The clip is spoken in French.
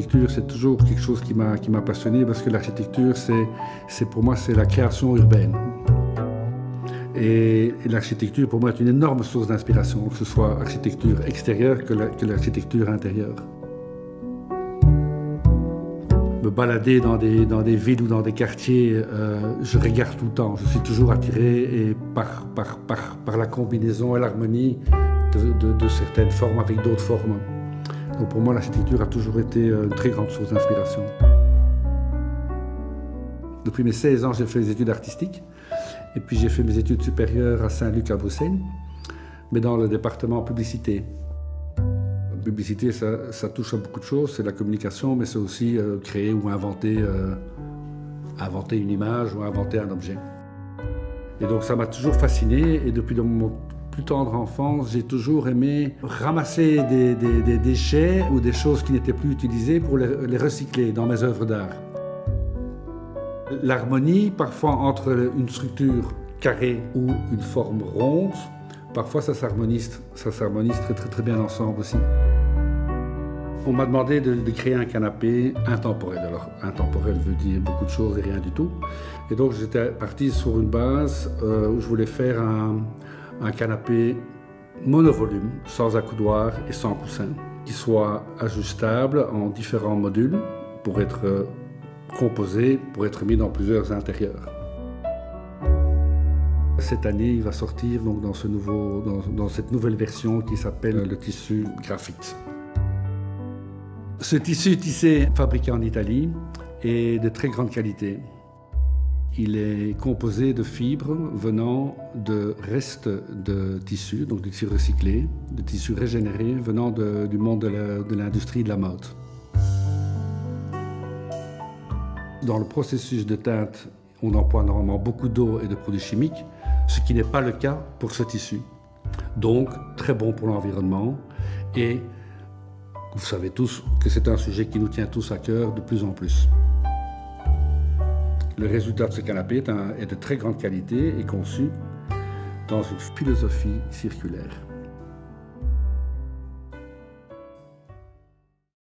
l'architecture, c'est toujours quelque chose qui m'a passionné parce que l'architecture, pour moi, c'est la création urbaine. Et l'architecture, pour moi, est une énorme source d'inspiration, que ce soit architecture extérieure que l'architecture intérieure. Me balader dans des villes ou dans des quartiers, je regarde tout le temps. Je suis toujours attiré par la combinaison et l'harmonie de certaines formes avec d'autres formes. Donc pour moi, l'architecture a toujours été une très grande source d'inspiration. Depuis mes 16 ans, j'ai fait des études artistiques. Et puis j'ai fait mes études supérieures à Saint-Luc à Bruxelles, mais dans le département publicité. La publicité, ça touche à beaucoup de choses, c'est la communication, mais c'est aussi créer ou inventer une image ou inventer un objet. Et donc ça m'a toujours fasciné, et depuis mon plus tendre enfance, j'ai toujours aimé ramasser des déchets ou des choses qui n'étaient plus utilisées pour les recycler dans mes œuvres d'art. L'harmonie, parfois entre une structure carrée ou une forme ronde, parfois ça s'harmonise très bien ensemble aussi. On m'a demandé de créer un canapé intemporel. Alors, intemporel veut dire beaucoup de choses et rien du tout. Et donc, j'étais parti sur une base où je voulais faire un canapé monovolume, sans accoudoir et sans coussin, qui soit ajustable en différents modules pour être composé, pour être mis dans plusieurs intérieurs. Cette année, il va sortir donc, dans cette nouvelle version qui s'appelle le tissu graphite. Ce tissu tissé, fabriqué en Italie, est de très grande qualité. Il est composé de fibres venant de restes de tissus, donc de tissus recyclés, de tissus régénérés venant du monde de l'industrie de la mode. Dans le processus de teinte, on emploie normalement beaucoup d'eau et de produits chimiques, ce qui n'est pas le cas pour ce tissu. Donc, très bon pour l'environnement et vous savez tous que c'est un sujet qui nous tient tous à cœur de plus en plus. Le résultat de ce canapé est de très grande qualité et conçu dans une philosophie circulaire.